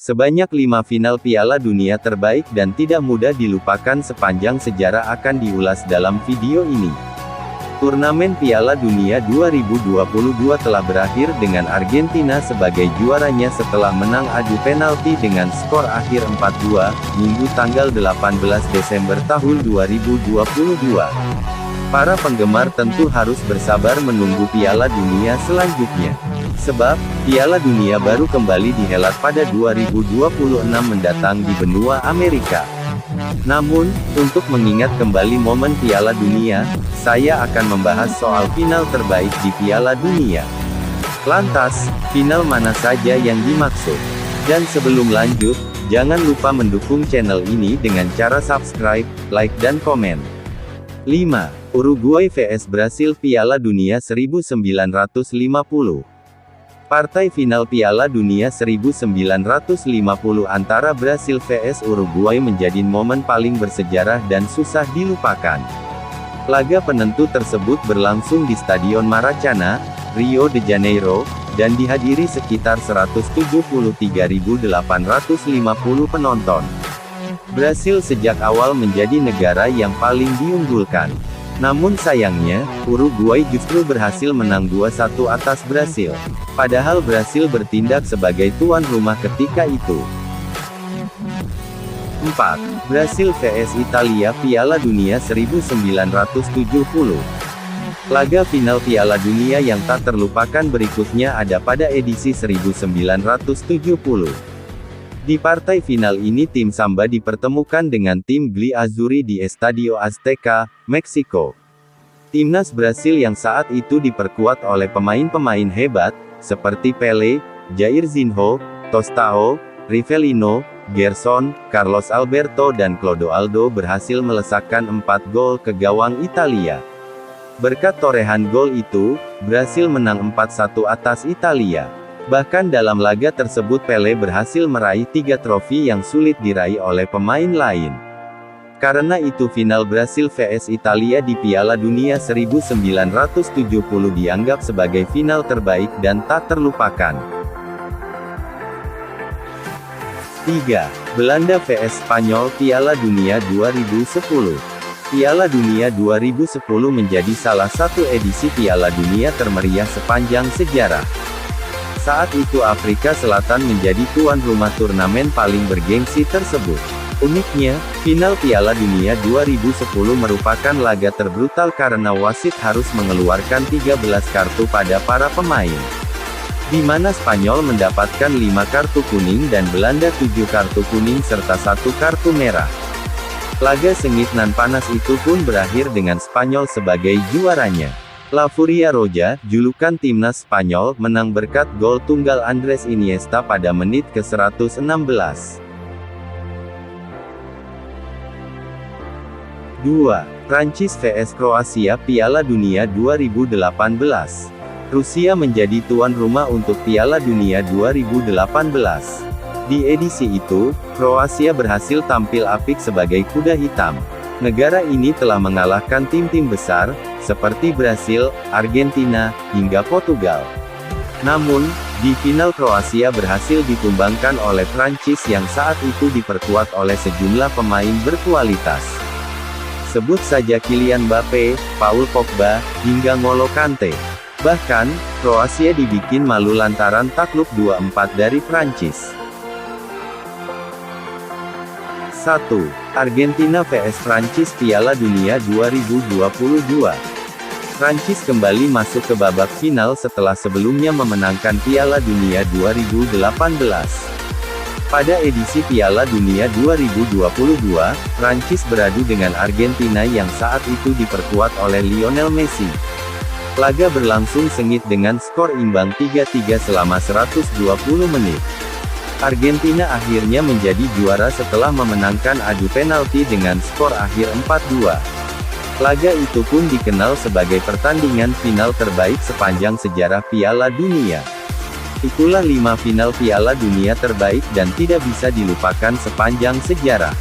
Sebanyak 5 final Piala Dunia terbaik dan tidak mudah dilupakan sepanjang sejarah akan diulas dalam video ini. Turnamen Piala Dunia 2022 telah berakhir dengan Argentina sebagai juaranya setelah menang adu penalti dengan skor akhir 4-2, Minggu tanggal 18 Desember tahun 2022. Para penggemar tentu harus bersabar menunggu Piala Dunia selanjutnya. Sebab, Piala Dunia baru kembali dihelat pada 2026 mendatang di benua Amerika. Namun, untuk mengingat kembali momen Piala Dunia, saya akan membahas soal final terbaik di Piala Dunia. Lantas, final mana saja yang dimaksud? Dan sebelum lanjut, jangan lupa mendukung channel ini dengan cara subscribe, like dan komen. 5. Uruguay vs Brasil Piala Dunia 1950. Partai final Piala Dunia 1950 antara Brasil vs Uruguay menjadi momen paling bersejarah dan susah dilupakan. Laga penentu tersebut berlangsung di Stadion Maracana, Rio de Janeiro, dan dihadiri sekitar 173.850 penonton. Brasil sejak awal menjadi negara yang paling diunggulkan. Namun sayangnya, Uruguay justru berhasil menang 2-1 atas Brasil. Padahal Brasil bertindak sebagai tuan rumah ketika itu. 4. Brasil vs Italia Piala Dunia 1970. Laga final Piala Dunia yang tak terlupakan berikutnya ada pada edisi 1970. Di partai final ini tim Samba dipertemukan dengan tim Gli Azzurri di Estadio Azteca, Meksiko. Timnas Brasil yang saat itu diperkuat oleh pemain-pemain hebat, seperti Pelé, Jairzinho, Tostão, Rivelino, Gerson, Carlos Alberto dan Clodoaldo berhasil melesakkan 4 gol ke gawang Italia. Berkat torehan gol itu, Brasil menang 4-1 atas Italia. Bahkan dalam laga tersebut Pelé berhasil meraih 3 trofi yang sulit diraih oleh pemain lain. Karena itu final Brasil vs Italia di Piala Dunia 1970 dianggap sebagai final terbaik dan tak terlupakan. 3. Belanda vs Spanyol Piala Dunia 2010. Piala Dunia 2010 menjadi salah satu edisi Piala Dunia termeriah sepanjang sejarah. Saat itu Afrika Selatan menjadi tuan rumah turnamen paling bergengsi tersebut. Uniknya, final Piala Dunia 2010 merupakan laga terbrutal karena wasit harus mengeluarkan 13 kartu pada para pemain. Di mana Spanyol mendapatkan 5 kartu kuning dan Belanda 7 kartu kuning serta 1 kartu merah. Laga sengit nan panas itu pun berakhir dengan Spanyol sebagai juaranya. La Furia Roja, julukan timnas Spanyol, menang berkat gol tunggal Andres Iniesta pada menit ke-116. 2. Prancis vs Kroasia Piala Dunia 2018. Rusia menjadi tuan rumah untuk Piala Dunia 2018. Di edisi itu, Kroasia berhasil tampil apik sebagai kuda hitam. Negara ini telah mengalahkan tim-tim besar, seperti Brasil, Argentina, hingga Portugal. Namun, di final Kroasia berhasil ditumbangkan oleh Prancis yang saat itu diperkuat oleh sejumlah pemain berkualitas. Sebut saja Kylian Mbappe, Paul Pogba, hingga N'Golo Kante. Bahkan, Kroasia dibikin malu lantaran takluk 2-4 dari Prancis. 1. Argentina vs Prancis Piala Dunia 2022. Prancis kembali masuk ke babak final setelah sebelumnya memenangkan Piala Dunia 2018. Pada edisi Piala Dunia 2022, Prancis beradu dengan Argentina yang saat itu diperkuat oleh Lionel Messi. Laga berlangsung sengit dengan skor imbang 3-3 selama 120 menit. Argentina akhirnya menjadi juara setelah memenangkan adu penalti dengan skor akhir 4-2. Laga itu pun dikenal sebagai pertandingan final terbaik sepanjang sejarah Piala Dunia. Itulah 5 final Piala Dunia terbaik dan tidak bisa dilupakan sepanjang sejarah.